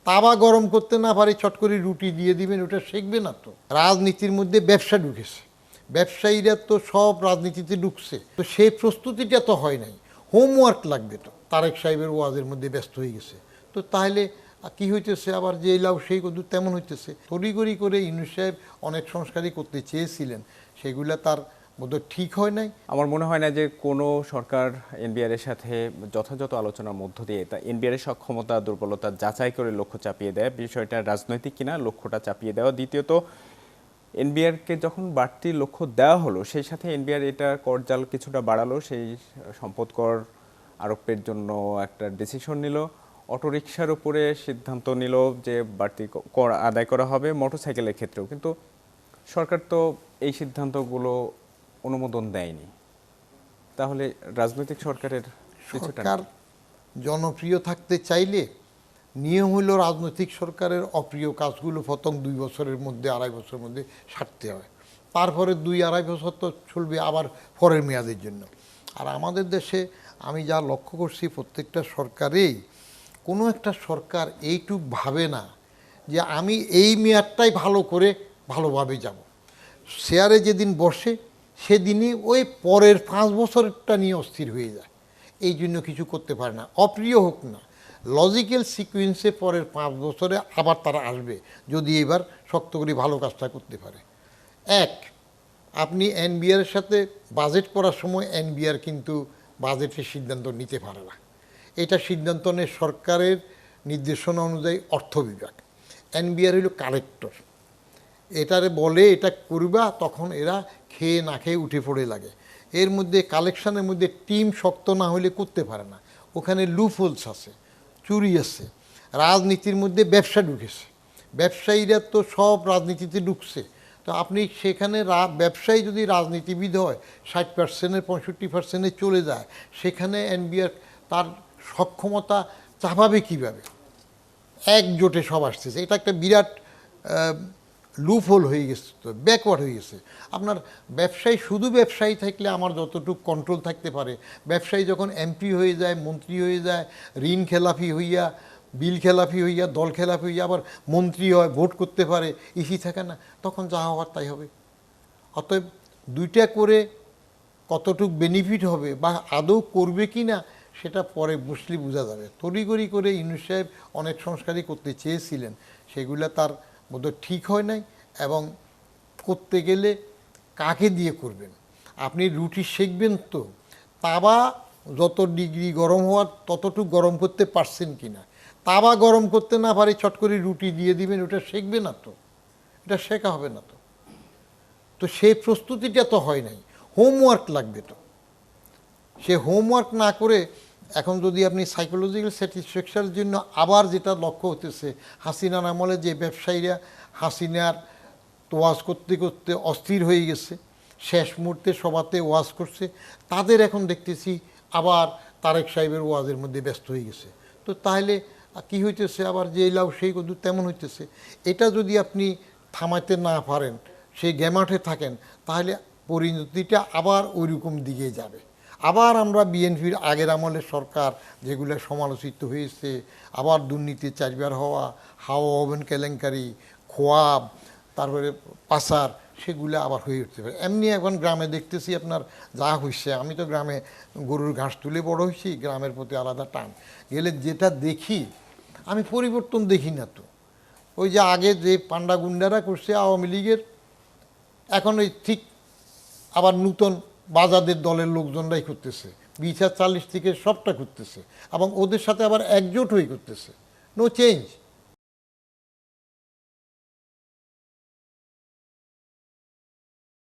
তাওয়া গরম করতে না পারে চট করে রুটি দিয়ে দিবেন, ওটা শিখবে না তো। রাজনীতির মধ্যে ব্যবসা ঢুকেছে, ব্যবসায়ীরা তো সব রাজনীতিতে ঢুকছে, তো সেই প্রস্তুতিটা তো হয় নাই। হোমওয়ার্ক লাগবে তো। তারেক সাহেবের ওয়াজের মধ্যে ব্যস্ত হয়ে গেছে, তো তাহলে কি হইতেছে আবার যে লাউ সেই কদু তেমন হইতেছে। তড়িগড়ি করে ইউনূস সাহেব অনেক সংস্কারই করতে চেয়েছিলেন, সেগুলা তার বোধহয় ঠিক হয় নাই। আমার মনে হয় না যে কোনো সরকার এনবিআর এর সাথে যথাযথ আলোচনার মধ্য দিয়ে তা এনবিআর এর সক্ষমতা দুর্বলতা যাচাই করে লক্ষ্য চাপিয়ে দেয়, বিষয়টা রাজনৈতিক কিনা লক্ষ্যটা চাপিয়ে দেওয়া। দ্বিতীয়ত, এনবিআরকে যখন বাড়তি লক্ষ্য দেওয়া হলো, সেই সাথে এনবিআর এটা করজাল কিছুটা বাড়ালো, সেই সম্পদ কর আরোপের জন্য একটা ডিসিশন নিল, অটোরিকশার উপরে সিদ্ধান্ত নিল যে বাড়তি কর আদায় করা হবে, মোটরসাইকেলের ক্ষেত্রেও। কিন্তু সরকার তো এই সিদ্ধান্তগুলো অনুমোদন দেয়নি। তাহলে রাজনৈতিক সরকারের সরকার জনপ্রিয় থাকতে চাইলে নিয়ম হইল রাজনৈতিক সরকারের অপ্রিয় কাজগুলো প্রথম 2 বছরের মধ্যে 2.5 বছরের মধ্যে সারতে হয়, তারপরে 2-2.5 বছর তো চলবে আবার পরের মেয়াদের জন্য। আর আমাদের দেশে আমি যা লক্ষ্য করছি, প্রত্যেকটা সরকারেই কোনো একটা সরকার এইটুক ভাবে না যে আমি এই মেয়াদটাই ভালো করে ভালোভাবে যাব। শেয়ারে যেদিন বসে সেদিনই ওই পরের 5 বছরটা নিয়ে অস্থির হয়ে যায়, এই জন্য কিছু করতে পারে না। অপ্রিয় হোক না, লজিক্যাল সিকুয়েন্সে পরের 5 বছরে আবার তারা আসবে যদি এবার শক্ত করে ভালো কাজটা করতে পারে। এক, আপনি এনবিআরের সাথে বাজেট করার সময় এনবিআর কিন্তু বাজেটের সিদ্ধান্ত নিতে পারে না, এটা সিদ্ধান্ত নেয় সরকারের নির্দেশনা অনুযায়ী অর্থ বিভাগ। এনবিআর হইল কালেক্টর, এটারে বলে এটা করবা, তখন এরা খেয়ে না খেয়ে উঠে পড়ে লাগে। এর মধ্যে কালেকশনের মধ্যে টিম শক্ত না হলে করতে পারে না, ওখানে লুফোলস আছে, চুরি আছে। রাজনীতির মধ্যে ব্যবসা ঢুকেছে, ব্যবসায়ীরা তো সব রাজনীতিতে ঢুকছে, তো আপনি সেখানে ব্যবসায়ী যদি রাজনীতিবিদ হয় 60%-এর 65%-এ চলে যায়, সেখানে এনবিআর তার সক্ষমতা চাপাবে কীভাবে? একজোটে সব আসতেছে, এটা একটা বিরাট লুপহোল হয়ে গেছে, তো ব্যাকওয়ার্ড হয়ে গেছে। আপনার ব্যবসায়ী শুধু ব্যবসায়ী থাকলে আমার যতটুকু কন্ট্রোল থাকতে পারে, ব্যবসায়ী যখন এমপি হয়ে যায়, মন্ত্রী হয়ে যায়, ঋণ খেলাপি হইয়া, বিল খেলাপি হইয়া, দল খেলাপি হইয়া আবার মন্ত্রী হয়, ভোট করতে পারে, ইসি থাকে না, তখন যা হওয়ার তাই হবে। অতএব দুইটা করে কতটুক বেনিফিট হবে বা আদৌ করবে কি না সেটা পরে বসলে বোঝা যাবে। তড়িগড়ি করে ইউনূস সাহেব অনেক সংস্কারই করতে চেয়েছিলেন, সেগুলো তার বোধহয় ঠিক হয় নাই। এবং করতে গেলে কাকে দিয়ে করবেন? আপনি রুটি সেঁকবেন তো, তাওয়া যত ডিগ্রি গরম হওয়ার ততটুকু গরম করতে পারছেন কি না। তাওয়া গরম করতে না পারে চট করে রুটি দিয়ে দিবেন, ওটা সেঁকবে না তো, এটা শেখা হবে না তো। তো সেই প্রস্তুতিটা তো হয় নাই, হোমওয়ার্ক লাগবে তো। সে হোমওয়ার্ক না করে এখন যদি আপনি সাইকোলজিক্যাল স্যাটিসফ্যাকশনের জন্য আবার যেটা লক্ষ্য হতেছে, হাসিনার আমলে যে ব্যবসায়ীরা হাসিনার ওয়াজ করতে করতে অস্থির হয়ে গেছে, শেষ মুহূর্তে সভাতে ওয়াজ করছে, তাদের এখন দেখতেছি আবার তারেক সাহেবের ওয়াজের মধ্যে ব্যস্ত হয়ে গেছে। তো তাহলে কি হইতেছে আবার যে লাউ সেই কদু তেমন হইতেছে। এটা যদি আপনি থামাইতে না পারেন, সেই গেমাঠে থাকেন, তাহলে পরিণতিটা আবার ওই রকম দিকে যাবে। আবার আমরা বিএনপির আগের আমলের সরকার যেগুলো সমালোচিত হয়েছে, আবার দুর্নীতি 4বার হওয়া, হাওয়া ওভেন কেলেঙ্কারি, খোয়াব, তারপরে পাচার, সেগুলো আবার হয়ে উঠতে পারে। এমনি এখন গ্রামে দেখতেছি আপনার যা হয়েছে, আমি তো গ্রামে গরুর ঘাস তুলে বড় হয়েছি, গ্রামের প্রতি আলাদা টান। গেলে যেটা দেখি আমি পরিবর্তন দেখি না তো। ওই যে আগে যে পান্ডা গুন্ডারা করছে আওয়ামী লীগের, এখন ওই ঠিক আবার নূতন বাজাদের দলের লোকজনরাই করতেছে, 20-40 থেকে সবটা করতেছে, এবং ওদের সাথে আবার একজোট হয়ে করতেছে। No change.